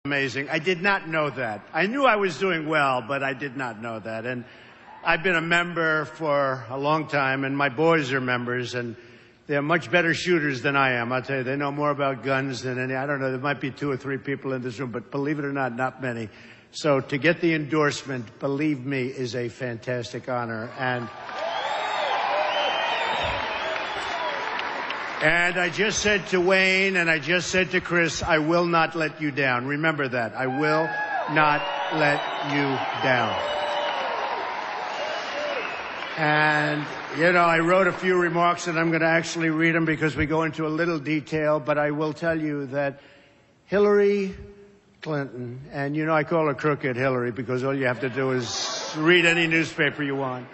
Amazing. I did not know that. I knew I was doing well, but I did not know that. And I've been a member for a long time, and my boys are members, and they're much better shooters than I am. I'll tell you, they know more about guns than any. I don't know, there might be 2 or 3 people in this room, but believe it or not, not many. So to get the endorsement, believe me, is a fantastic honor. And I just said to Wayne, and I just said to Chris, I will not let you down. Remember that. I will not let you down. And, you know, I wrote a few remarks, and I'm going to actually read them because we go into a little detail, but I will tell you that Hillary Clinton, and you know I call her Crooked Hillary because all you have to do is read any newspaper you want.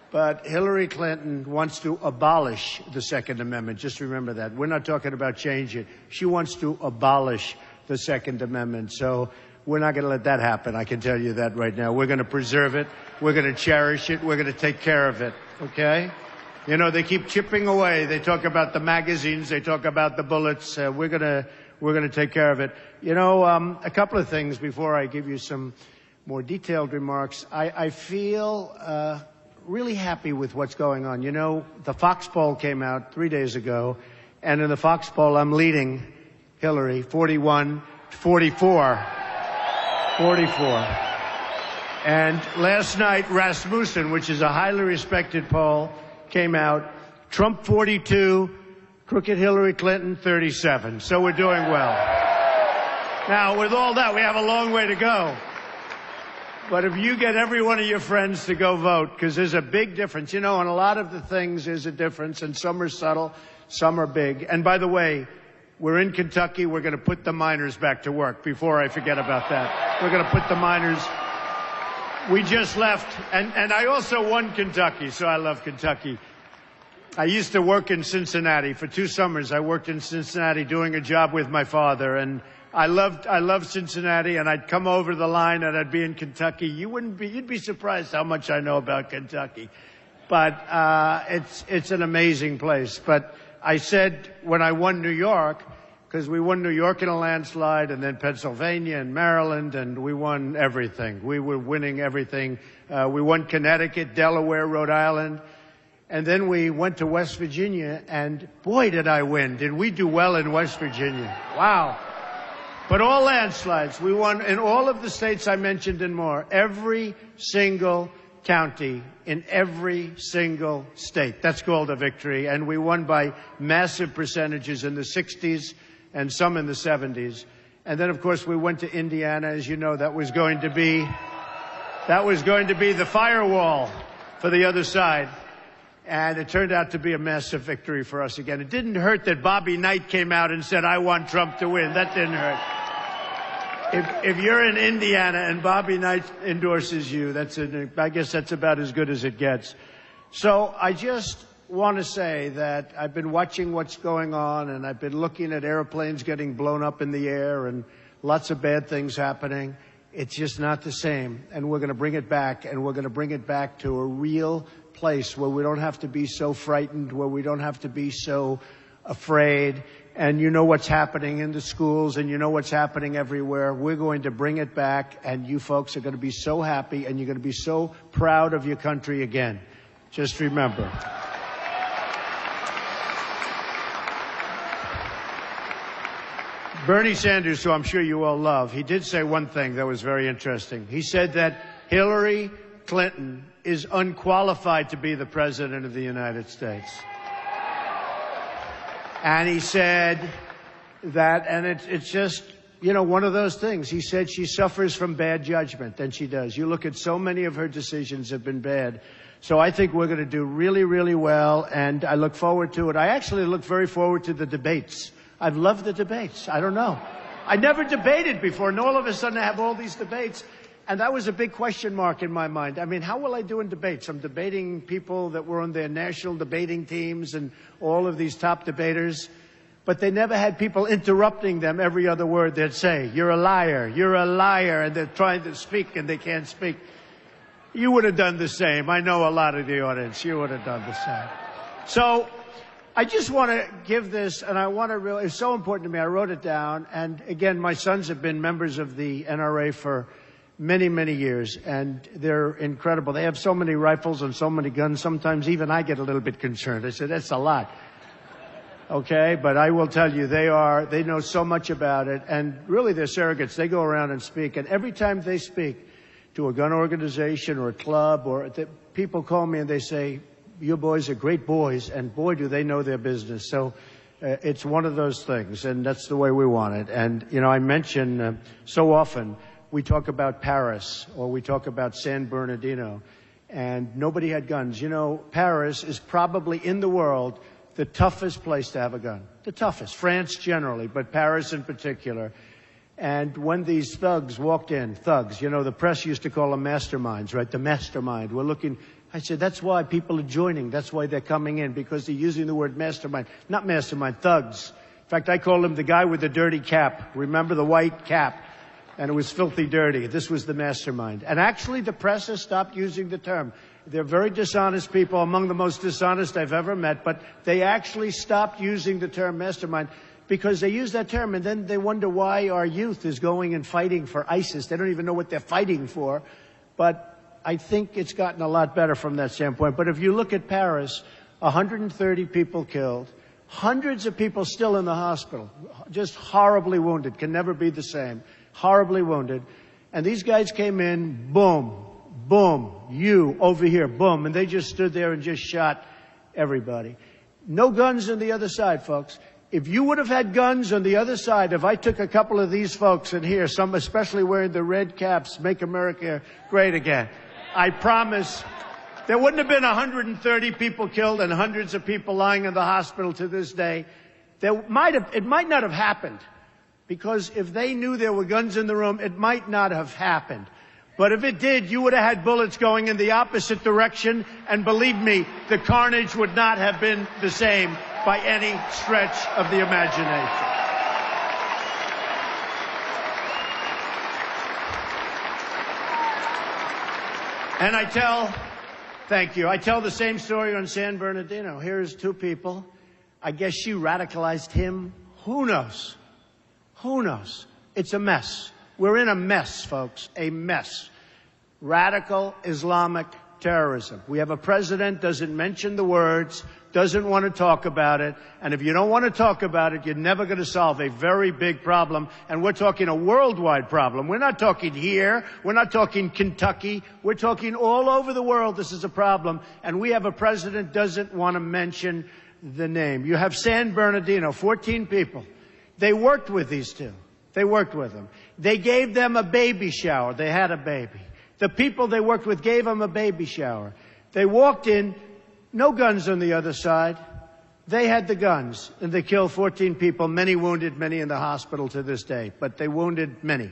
But Hillary Clinton wants to abolish the Second Amendment. Just remember that. We're not talking about change it. She wants to abolish the Second Amendment. So we're not going to let that happen. I can tell you that right now. We're going to preserve it. We're going to cherish it. We're going to take care of it. Okay? You know, they keep chipping away. They talk about the magazines. They talk about the bullets. We're going to take care of it. You know, a couple of things before I give you some more detailed remarks. I feel really happy with what's going on. You know, the Fox poll came out 3 days ago, and in the Fox poll, I'm leading Hillary 41-44. 44. And last night, Rasmussen, which is a highly respected poll, came out. Trump 42, Crooked Hillary Clinton 37. So we're doing well. Now, with all that, we have a long way to go. But if you get every one of your friends to go vote, because there's a big difference. You know, on a lot of the things there's a difference, and some are subtle, some are big. And by the way, we're in Kentucky. We're going to put the miners back to work before I forget about that. We're going to put the miners. We just left, and I also won Kentucky, so I love Kentucky. I used to work in Cincinnati. For 2 summers, I worked in Cincinnati doing a job with my father, and I loved Cincinnati, and I'd come over the line and I'd be in Kentucky. You'd be surprised how much I know about Kentucky. But it's an amazing place. But I said when I won New York, because we won New York in a landslide, and then Pennsylvania and Maryland, and we won everything. We were winning everything. We won Connecticut, Delaware, Rhode Island. And then we went to West Virginia, and boy, did I win. Did we do well in West Virginia. Wow. But all landslides. We won in all of the states I mentioned and more. Every single county in every single state. That's called a victory. And we won by massive percentages in the 60s and some in the 70s. And then, of course, we went to Indiana. As you know, that was going to be the firewall for the other side. And it turned out to be a massive victory for us again. It didn't hurt that Bobby Knight came out and said, I want Trump to win. That didn't hurt. If you're in Indiana and Bobby Knight endorses you, I guess that's about as good as it gets. So I just want to say that I've been watching what's going on, and I've been looking at airplanes getting blown up in the air and lots of bad things happening. It's just not the same. And we're going to bring it back, and we're going to bring it back to a real place where we don't have to be so frightened, where we don't have to be so afraid. And you know what's happening in the schools, and you know what's happening everywhere. We're going to bring it back, and you folks are going to be so happy, and you're going to be so proud of your country again. Just remember. Bernie Sanders, who I'm sure you all love, he did say one thing that was very interesting. He said that Hillary Clinton is unqualified to be the President of the United States. And he said that, and it's just, you know, one of those things. He said she suffers from bad judgment, and she does. You look at so many of her decisions have been bad. So I think we're going to do really, really well, and I look forward to it. I actually look very forward to the debates. I've loved the debates. I don't know. I never debated before, and all of a sudden I have all these debates. And that was a big question mark in my mind. I mean, how will I do in debates? I'm debating people that were on their national debating teams and all of these top debaters. But they never had people interrupting them every other word they'd say. You're a liar. You're a liar. And they're trying to speak and they can't speak. You would have done the same. I know a lot of the audience. You would have done the same. So I just want to give this, and I want to really, it's so important to me. I wrote it down. And again, my sons have been members of the NRA for many, many years, and they're incredible. They have so many rifles and so many guns. Sometimes even I get a little bit concerned. I said, that's a lot. Okay, but I will tell you, they know so much about it, and really they're surrogates. They go around and speak, and every time they speak to a gun organization or a club, people call me and they say, your boys are great boys, and boy, do they know their business. So it's one of those things, and that's the way we want it. And, you know, I mention so often we talk about Paris or we talk about San Bernardino, and nobody had guns. You know, Paris is probably in the world the toughest place to have a gun. The toughest. France generally, but Paris in particular. And when these thugs walked in, you know, the press used to call them masterminds, right? The mastermind. We're looking, I said, that's why people are joining. That's why they're coming in, because they're using the word mastermind. Not mastermind, thugs. In fact, I called him the guy with the dirty cap. Remember the white cap? And it was filthy dirty. This was the mastermind. And actually, the press has stopped using the term. They're very dishonest people, among the most dishonest I've ever met, but they actually stopped using the term mastermind because they use that term and then they wonder why our youth is going and fighting for ISIS. They don't even know what they're fighting for. But I think it's gotten a lot better from that standpoint. But if you look at Paris, 130 people killed, hundreds of people still in the hospital, just horribly wounded, can never be the same, horribly wounded. And these guys came in, boom, boom, you over here, boom, and they just stood there and just shot everybody. No guns on the other side, folks. If you would have had guns on the other side, if I took a couple of these folks in here, some especially wearing the red caps, Make America Great Again, I promise there wouldn't have been 130 people killed and hundreds of people lying in the hospital to this day. It might not have happened, because if they knew there were guns in the room, it might not have happened. But if it did, you would have had bullets going in the opposite direction, and believe me, the carnage would not have been the same by any stretch of the imagination. And I tell the same story on San Bernardino. Here's two people. I guess she radicalized him. Who knows? Who knows? It's a mess. We're in a mess, folks, a mess. Radical Islamic terrorism. We have a president, doesn't mention the words, doesn't want to talk about it. And if you don't want to talk about it, you're never going to solve a very big problem. And we're talking a worldwide problem. We're not talking here. We're not talking Kentucky. We're talking all over the world. This is a problem. And we have a president doesn't want to mention the name. You have San Bernardino, 14 people. They worked with these two. They worked with them. They gave them a baby shower. They had a baby. The people they worked with gave them a baby shower. They walked in, no guns on the other side. They had the guns, and they killed 14 people, many wounded, many in the hospital to this day. But they wounded many.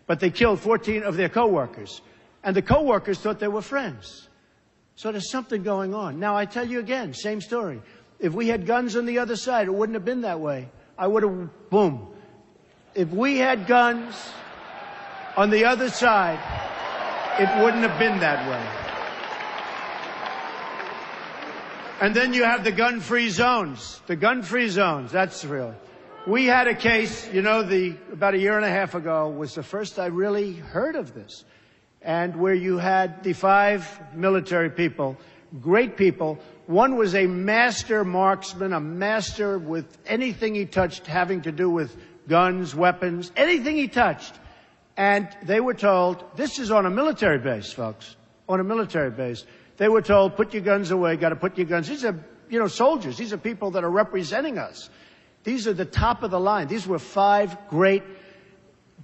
But they killed 14 of their co-workers. And the co-workers thought they were friends. So there's something going on. Now, I tell you again, same story. If we had guns on the other side, it wouldn't have been that way. I would have, boom. If we had guns on the other side, it wouldn't have been that way. And then you have the gun-free zones. The gun-free zones, that's real. We had a case, you know, about a year and a half ago was the first I really heard of this. And where you had the 5 military people, great people. One was a master marksman, a master with anything he touched having to do with guns, weapons, anything he touched. And they were told, this is on a military base, folks, on a military base. They were told, put your guns away, got to put your guns. These are, you know, soldiers. These are people that are representing us. These are the top of the line. These were 5 great,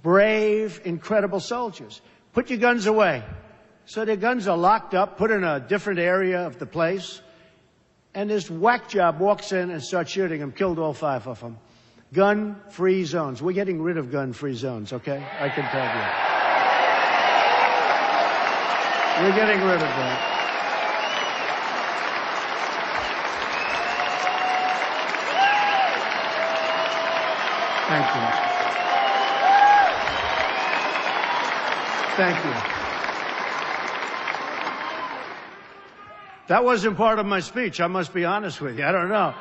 brave, incredible soldiers. Put your guns away. So their guns are locked up, put in a different area of the place. And this whack job walks in and starts shooting them, killed all 5 of them. Gun-free zones. We're getting rid of gun-free zones, okay? I can tell you. We're getting rid of that. Thank you. Thank you. That wasn't part of my speech. I must be honest with you. I don't know.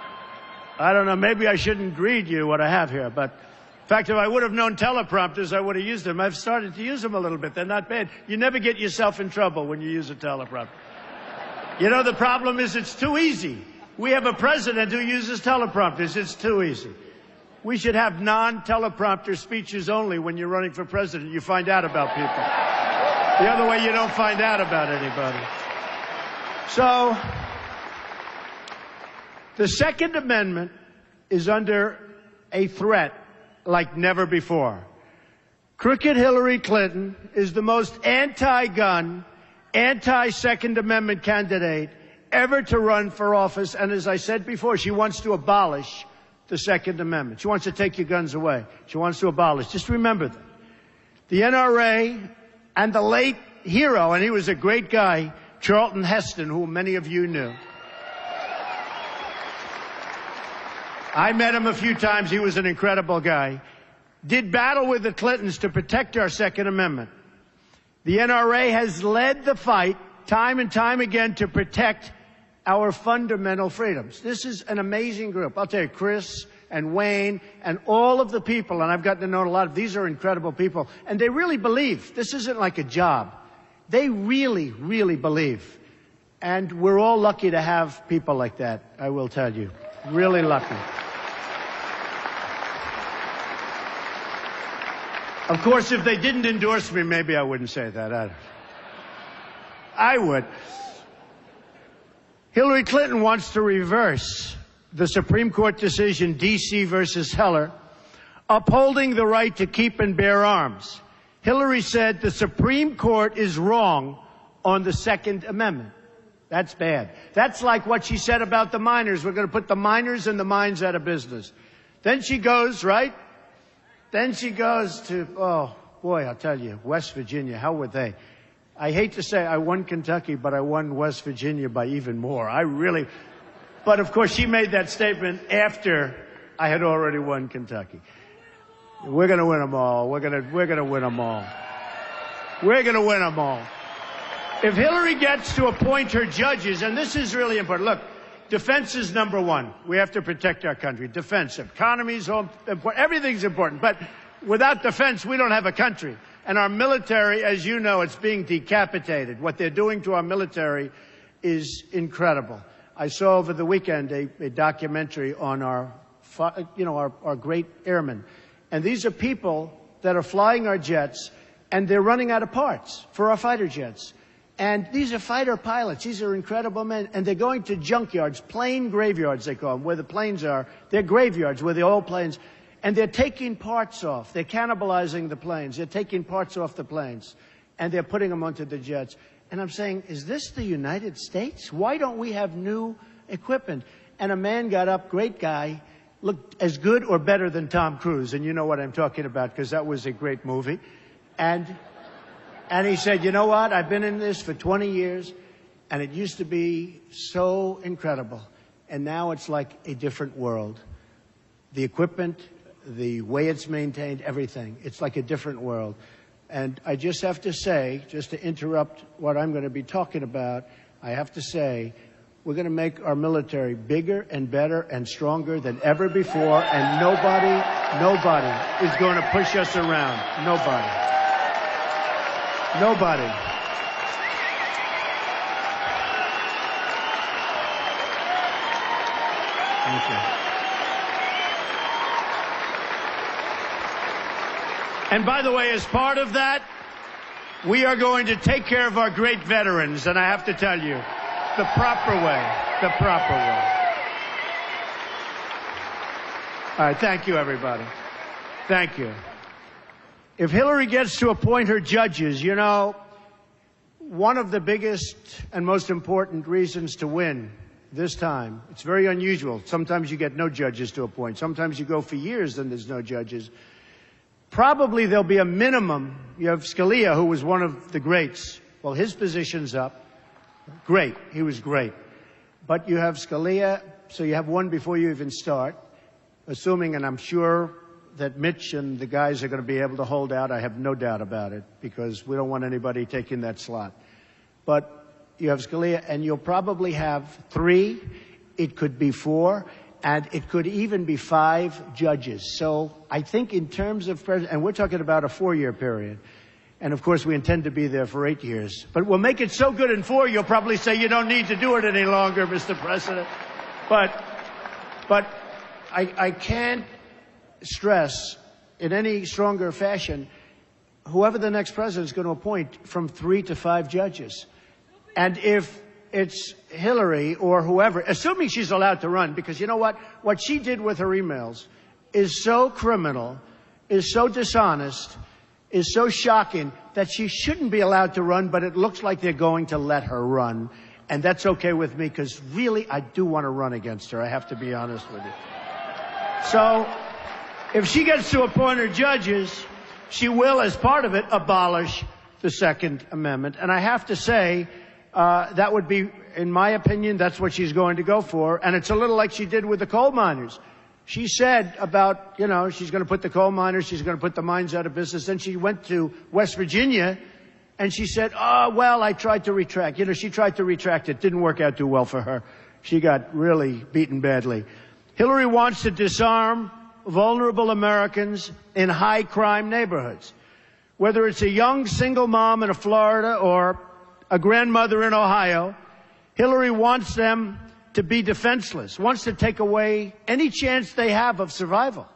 I don't know, maybe I shouldn't read you what I have here, but in fact, if I would have known teleprompters, I would have used them. I've started to use them a little bit. They're not bad. You never get yourself in trouble when you use a teleprompter. You know, the problem is it's too easy. We have a president who uses teleprompters. It's too easy. We should have non-teleprompter speeches only when you're running for president. You find out about people. The other way, you don't find out about anybody. So, the Second Amendment is under a threat like never before. Crooked Hillary Clinton is the most anti-gun, anti-Second Amendment candidate ever to run for office. And as I said before, she wants to abolish the Second Amendment. She wants to take your guns away. She wants to abolish. Just remember that. The NRA and the late hero, and he was a great guy, Charlton Heston, who many of you knew. I met him a few times. He was an incredible guy. Did battle with the Clintons to protect our Second Amendment. The NRA has led the fight time and time again to protect our fundamental freedoms. This is an amazing group. I'll tell you, Chris and Wayne and all of the people, and I've gotten to know a lot of these are incredible people, and they really believe. This isn't like a job. They really, really believe. And we're all lucky to have people like that, I will tell you. Really lucky. Of course, if they didn't endorse me, maybe I wouldn't say that. I would. Hillary Clinton wants to reverse the Supreme Court decision, D.C. versus Heller, upholding the right to keep and bear arms. Hillary said the Supreme Court is wrong on the Second Amendment. That's bad. That's like what she said about the miners. We're going to put the miners and the mines out of business. Then she goes, right? Then she goes to, oh, boy, I'll tell you, West Virginia, how would they? I hate to say I won Kentucky, but I won West Virginia by even more. But of course she made that statement after I had already won Kentucky. We're going to win them all. We're going to win them all. We're going to win them all. If Hillary gets to appoint her judges, and this is really important. Look, defense is number one. We have to protect our country. Defense, economy's all important. Everything's important. But without defense, we don't have a country. And our military, as you know, it's being decapitated. What they're doing to our military is incredible. I saw over the weekend a documentary on our great airmen. And these are people that are flying our jets, and they're running out of parts for our fighter jets. And these are fighter pilots. These are incredible men. And they're going to junkyards, plane graveyards, they call them, where the planes are. They're graveyards where the old planes. And they're taking parts off. They're cannibalizing the planes. They're taking parts off the planes. And they're putting them onto the jets. And I'm saying, is this the United States? Why don't we have new equipment? And a man got up, great guy, looked as good or better than Tom Cruise. And you know what I'm talking about, because that was a great movie. And he said, you know what? I've been in this for 20 years, and it used to be so incredible. And now it's like a different world. The equipment, the way it's maintained, everything. It's like a different world. And I just have to say, just to interrupt what I'm going to be talking about, I have to say, we're going to make our military bigger and better and stronger than ever before, and nobody is going to push us around. Nobody. Nobody. Thank you. And by the way, as part of that, we are going to take care of our great veterans, and I have to tell you, the proper way. The proper way. All right, thank you, everybody. Thank you. If Hillary gets to appoint her judges, you know, one of the biggest and most important reasons to win this time, it's very unusual. Sometimes you get no judges to appoint. Sometimes you go for years and there's no judges. Probably there'll be a minimum. You have Scalia, who was one of the greats. Well, his position's up. Great. He was great. But you have Scalia, so you have one before you even start, assuming, and I'm sure that Mitch and the guys are going to be able to hold out. I have no doubt about it, because we don't want anybody taking that slot. But you have Scalia, and you'll probably have 3. It could be 4. And it could even be 5 judges. So I think in terms of president, and we're talking about a 4-year period. And of course, we intend to be there for 8 years. But we'll make it so good in 4, you'll probably say you don't need to do it any longer, Mr. President. But I can't stress in any stronger fashion, whoever the next president is going to appoint from 3 to 5 judges. And if it's Hillary or whoever, assuming she's allowed to run, because you know what she did with her emails is so criminal, is so dishonest, is so shocking that she shouldn't be allowed to run, but it looks like they're going to let her run. And that's okay with me, because really I do want to run against her. I have to be honest with you. So if she gets to appoint her judges, she will, as part of it, abolish the Second Amendment. And I have to say, that would be, in my opinion, that's what she's going to go for. And it's a little like she did with the coal miners. She said about, she's going to put the coal miners, she's going to put the mines out of business. Then she went to West Virginia and she said, oh, well, I tried to retract. She tried to retract. It didn't work out too well for her. She got really beaten badly. Hillary wants to disarm vulnerable Americans in high crime neighborhoods. Whether it's a young single mom in Florida or a grandmother in Ohio, Hillary wants them to be defenseless, wants to take away any chance they have of survival.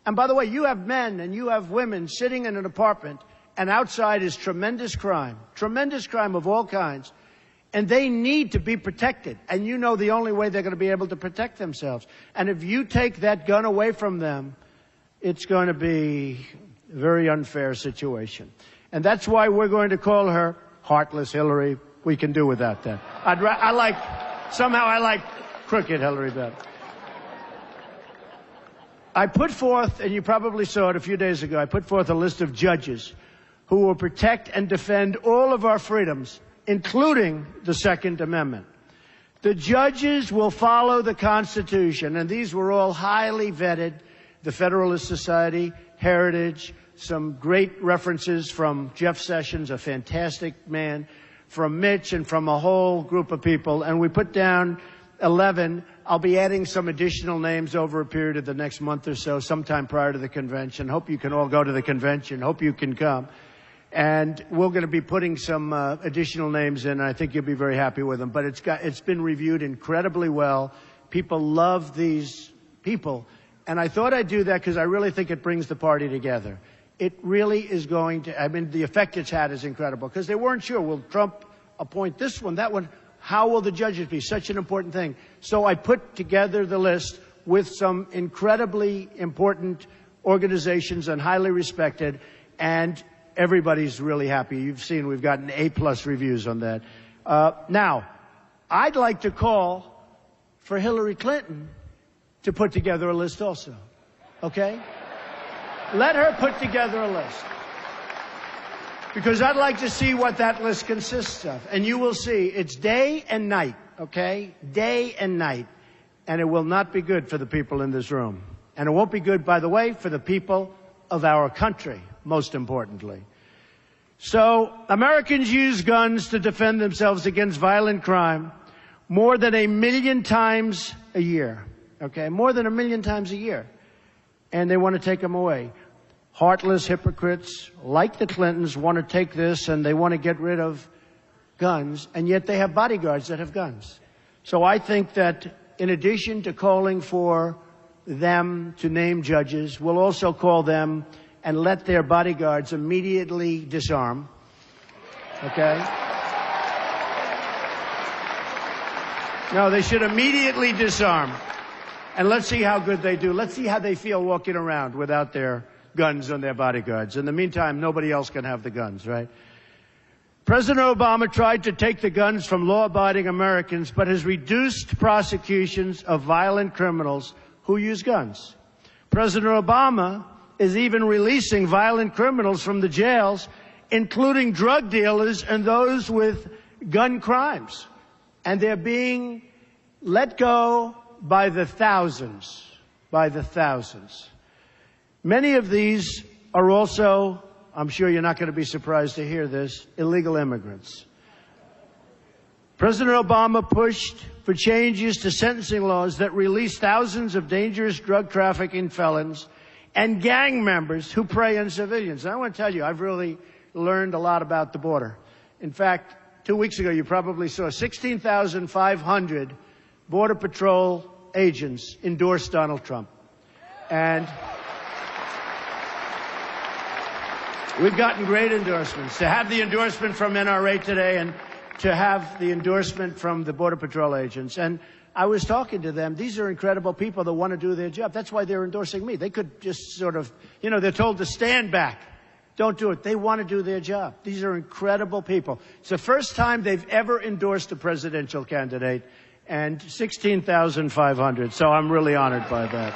And by the way, you have men and you have women sitting in an apartment, and outside is tremendous crime of all kinds, and they need to be protected. And you know the only way they're going to be able to protect themselves. And if you take that gun away from them, it's going to be a very unfair situation. And that's why we're going to call her Heartless Hillary. We can do without that. Somehow I like crooked Hillary better. I put forth, and you probably saw it a few days ago, I put forth a list of judges who will protect and defend all of our freedoms, including the Second Amendment. The judges will follow the Constitution, and these were all highly vetted. The Federalist Society, Heritage, some great references from Jeff Sessions, a fantastic man, from Mitch, and from a whole group of people. And we put down 11. I'll be adding some additional names over a period of the next month or so, sometime prior to the convention. Hope you can all go to the convention. Hope you can come. And we're going to be putting some additional names in. I think you'll be very happy with them. But it's been reviewed incredibly well. People love these people. And I thought I'd do that because I really think it brings the party together. It really is going to, the effect it's had is incredible, because they weren't sure, will Trump appoint this one, that one? How will the judges be? Such an important thing. So I put together the list with some incredibly important organizations and highly respected, and everybody's really happy. You've seen we've gotten A+ reviews on that. Now, I'd like to call for Hillary Clinton to put together a list also, okay? Let her put together a list, because I'd like to see what that list consists of. And you will see it's day and night, okay? Day and night. And it will not be good for the people in this room. And it won't be good, by the way, for the people of our country, most importantly. So Americans use guns to defend themselves against violent crime more than 1 million times a year, okay? More than 1 million times a year. And they want to take them away. Heartless hypocrites like the Clintons want to take this, and they want to get rid of guns, and yet they have bodyguards that have guns. So I think that in addition to calling for them to name judges, we'll also call them and let their bodyguards immediately disarm. Okay? No, they should immediately disarm. And let's see how good they do. Let's see how they feel walking around without their guns on their bodyguards. In the meantime, nobody else can have the guns, right? President Obama tried to take the guns from law-abiding Americans, but has reduced prosecutions of violent criminals who use guns. President Obama is even releasing violent criminals from the jails, including drug dealers and those with gun crimes. And they're being let go by the thousands, Many of these are also, I'm sure you're not going to be surprised to hear this, illegal immigrants. President Obama pushed for changes to sentencing laws that release thousands of dangerous drug trafficking felons and gang members who prey on civilians. And I want to tell you, I've really learned a lot about the border. In fact, 2 weeks ago, you probably saw 16,500 Border Patrol agents endorse Donald Trump. And we've gotten great endorsements. To have the endorsement from NRA today and to have the endorsement from the Border Patrol agents. And I was talking to them. These are incredible people that want to do their job. That's why they're endorsing me. They could just sort of, you know, they're told to stand back. Don't do it. They want to do their job. These are incredible people. It's the first time they've ever endorsed a presidential candidate, and 16,500. So I'm really honored by that.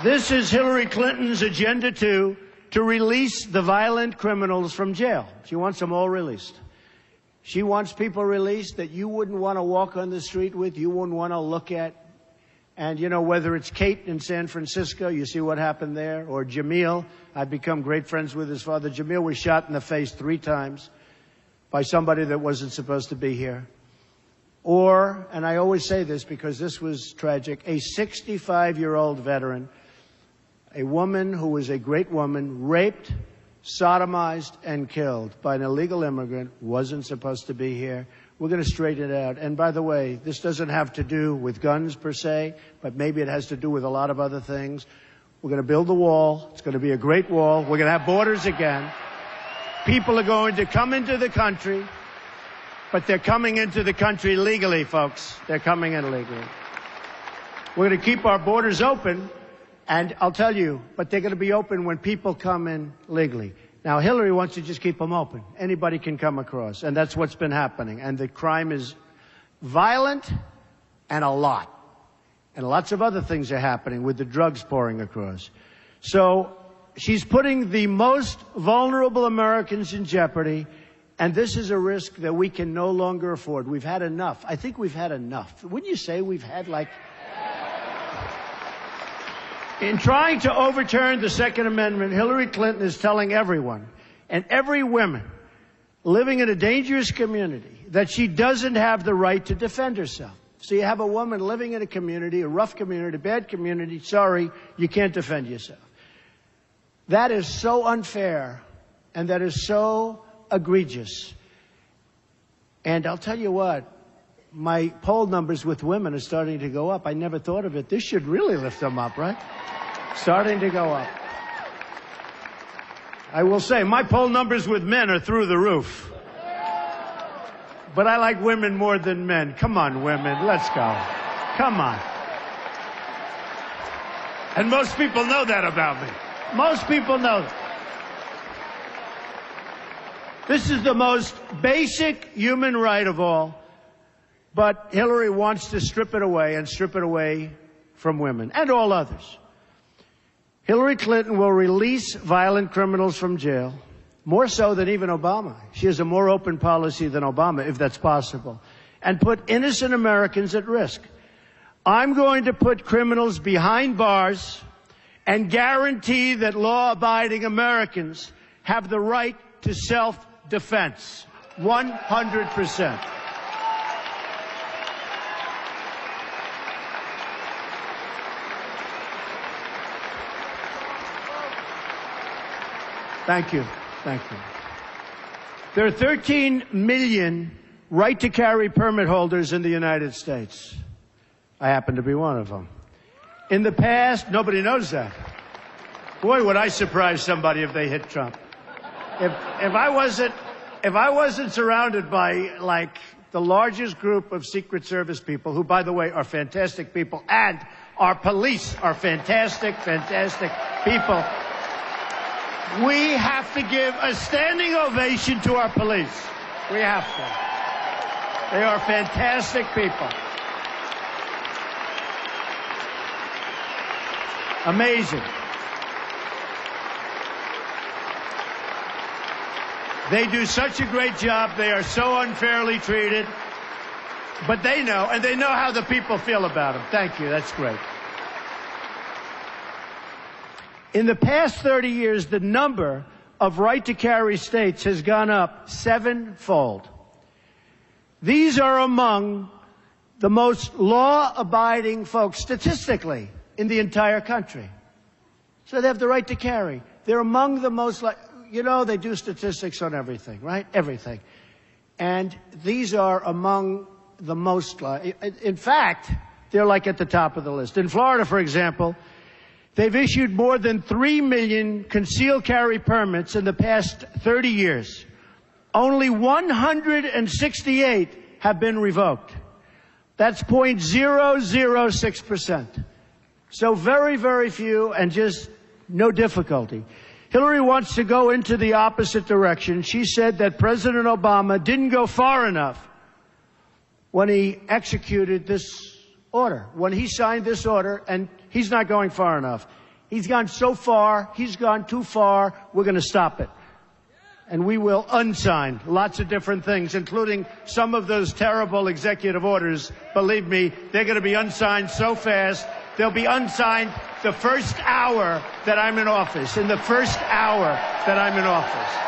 This is Hillary Clinton's agenda, too, to release the violent criminals from jail. She wants them all released. She wants people released that you wouldn't want to walk on the street with, you wouldn't want to look at. And, you know, whether it's Kate in San Francisco, you see what happened there, or Jamil. I've become great friends with his father. Jamil was shot in the face 3 times by somebody that wasn't supposed to be here. Or, and I always say this because this was tragic, a 65-year-old veteran, a woman who was a great woman, raped, sodomized, and killed by an illegal immigrant, wasn't supposed to be here. We're going to straighten it out. And by the way, this doesn't have to do with guns per se, but maybe it has to do with a lot of other things. We're going to build a wall. It's going to be a great wall. We're going to have borders again. People are going to come into the country, but they're coming into the country legally, folks. They're coming in legally. We're going to keep our borders open, and I'll tell you, but they're going to be open when people come in legally. Now, Hillary wants to just keep them open. Anybody can come across, and that's what's been happening. And the crime is violent and a lot. And lots of other things are happening with the drugs pouring across. So she's putting the most vulnerable Americans in jeopardy, and this is a risk that we can no longer afford. We've had enough. I think we've had enough. Wouldn't you say we've had, like... In trying to overturn the Second Amendment, Hillary Clinton is telling everyone, and every woman living in a dangerous community, that she doesn't have the right to defend herself. So you have a woman living in a community, a rough community, a bad community, sorry, you can't defend yourself. That is so unfair, and that is so egregious. And I'll tell you what, my poll numbers with women are starting to go up. I never thought of it. This should really lift them up, right? Starting to go up. I will say, my poll numbers with men are through the roof. But I like women more than men. Come on, women, let's go. Come on. And most people know that about me. Most people know that. This is the most basic human right of all. But Hillary wants to strip it away, and strip it away from women and all others. Hillary Clinton will release violent criminals from jail, more so than even Obama. She has a more open policy than Obama, if that's possible, and put innocent Americans at risk. I'm going to put criminals behind bars and guarantee that law-abiding Americans have the right to self-defense. 100%. Thank you. Thank you. There are 13 million right-to-carry permit holders in the United States. I happen to be one of them. In the past, nobody knows that. Boy, would I surprise somebody if they hit Trump. If I wasn't surrounded by, like, the largest group of Secret Service people, who, by the way, are fantastic people, and our police are fantastic, fantastic people. We have to give a standing ovation to our police. We have to. They are fantastic people. Amazing. They do such a great job. They are so unfairly treated. But they know, and they know how the people feel about them. Thank you. That's great. In the past 30 years, the number of right-to-carry states has gone up 7-fold. These are among the most law-abiding folks, statistically, in the entire country. So they have the right to carry. They're among the most, you know, they do statistics on everything, right? Everything. And these are among the most, in fact, they're like at the top of the list. In Florida, for example, they've issued more than 3 million concealed carry permits in the past 30 years. Only 168 have been revoked. That's 0.006%. So very, very few and just no difficulty. Hillary wants to go into the opposite direction. She said that President Obama didn't go far enough when he executed this order, when he signed this order, and he's not going far enough. He's gone so far, he's gone too far, we're going to stop it. And we will unsign lots of different things, including some of those terrible executive orders. Believe me, they're going to be unsigned so fast, they'll be unsigned the first hour that I'm in office, in the first hour that I'm in office.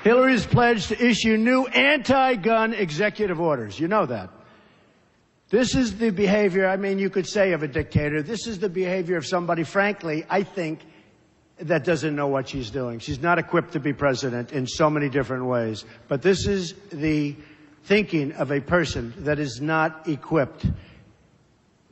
Hillary's pledged to issue new anti-gun executive orders. You know that. This is the behavior, I mean, you could say of a dictator. This is the behavior of somebody, frankly, I think, that doesn't know what she's doing. She's not equipped to be president in so many different ways. But this is the thinking of a person that is not equipped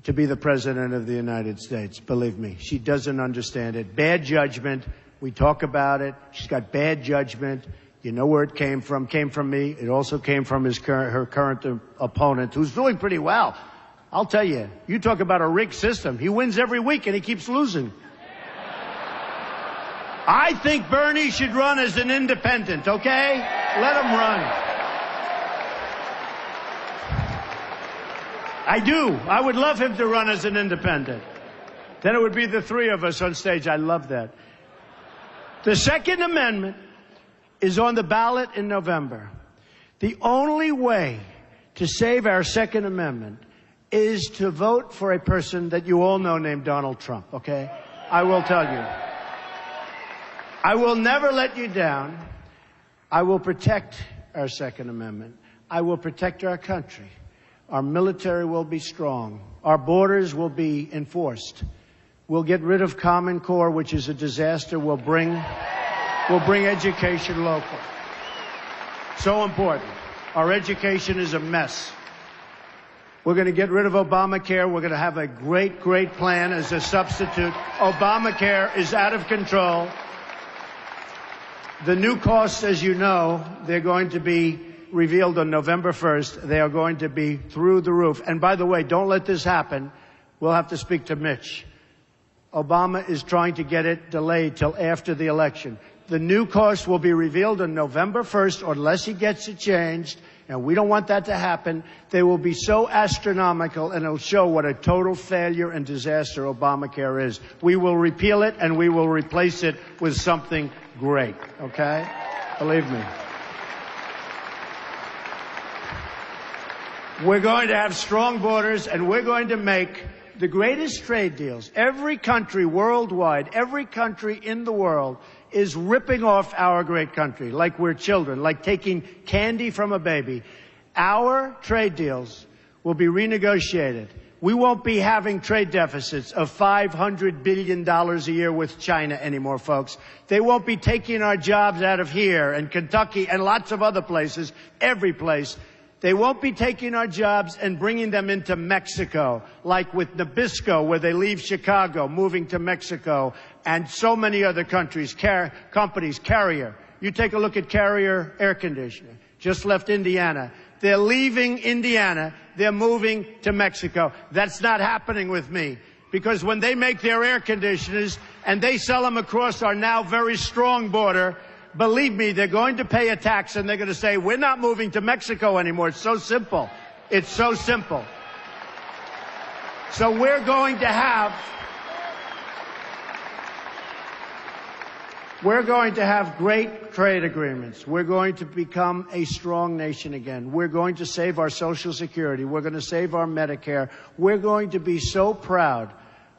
to be the president of the United States. Believe me, she doesn't understand it. Bad judgment. We talk about it. She's got bad judgment. You know where it came from. Came from me. It also came from her current opponent, who's doing pretty well. I'll tell you, you talk about a rigged system. He wins every week and he keeps losing. I think Bernie should run as an independent, okay? Let him run. I do. I would love him to run as an independent. Then it would be the three of us on stage. I love that. The Second Amendment is on the ballot in November. The only way to save our Second Amendment is to vote for a person that you all know named Donald Trump, okay? I will tell you. I will never let you down. I will protect our Second Amendment. I will protect our country. Our military will be strong. Our borders will be enforced. We'll get rid of Common Core, which is a disaster. We'll bring education local. So important. Our education is a mess. We're going to get rid of Obamacare. We're going to have a great, great plan as a substitute. Obamacare is out of control. The new costs, as you know, they're going to be revealed on November 1st. They are going to be through the roof. And by the way, don't let this happen. We'll have to speak to Mitch. Obama is trying to get it delayed till after the election. The new cost will be revealed on November 1st, unless he gets it changed, and we don't want that to happen. They will be so astronomical, and it'll show what a total failure and disaster Obamacare is. We will repeal it, and we will replace it with something great, okay? Believe me. We're going to have strong borders, and we're going to make the greatest trade deals. Every country worldwide, every country in the world is ripping off our great country like we're children, like taking candy from a baby. Our trade deals will be renegotiated. We won't be having trade deficits of $500 billion a year with China anymore, folks. They won't be taking our jobs out of here and Kentucky and lots of other places, every place. They won't be taking our jobs and bringing them into Mexico, like with Nabisco, where they leave Chicago, moving to Mexico, and so many other countries, companies, Carrier. You take a look at Carrier Air Conditioner, just left Indiana. They're leaving Indiana. They're moving to Mexico. That's not happening with me, because when they make their air conditioners and they sell them across our now very strong border, believe me, they're going to pay a tax, and they're going to say, we're not moving to Mexico anymore. It's so simple. It's so simple. So we're going to have We're going to have great trade agreements. We're going to become a strong nation again. We're going to save our Social Security. We're going to save our Medicare. We're going to be so proud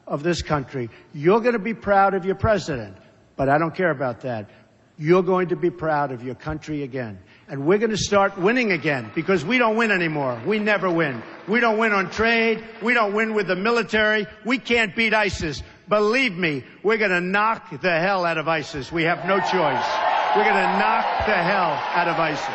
of this country. You're going to be proud of your president, but I don't care about that. You're going to be proud of your country again. And we're going to start winning again, because we don't win anymore. We never win. We don't win on trade. We don't win with the military. We can't beat ISIS. Believe me, we're going to knock the hell out of ISIS. We have no choice. We're going to knock the hell out of ISIS.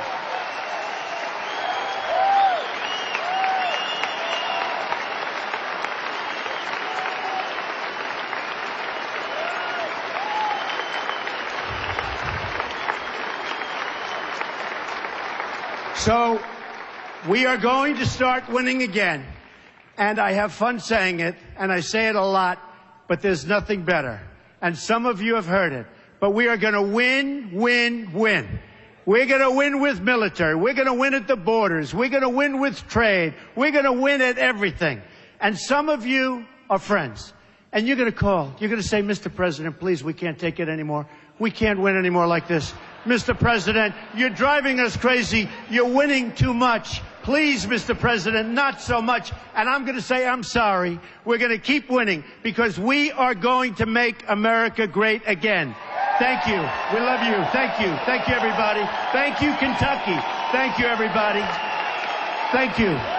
So we are going to start winning again. And I have fun saying it, and I say it a lot, but there's nothing better. And some of you have heard it. But we are going to win, win, win. We're going to win with military. We're going to win at the borders. We're going to win with trade. We're going to win at everything. And some of you are friends. And you're going to call. You're going to say, Mr. President, please, we can't take it anymore. We can't win anymore like this. Mr. President, you're driving us crazy. You're winning too much. Please, Mr. President, not so much. And I'm going to say, I'm sorry. We're going to keep winning, because we are going to make America great again. Thank you. We love you. Thank you. Thank you, everybody. Thank you, Kentucky. Thank you, everybody. Thank you.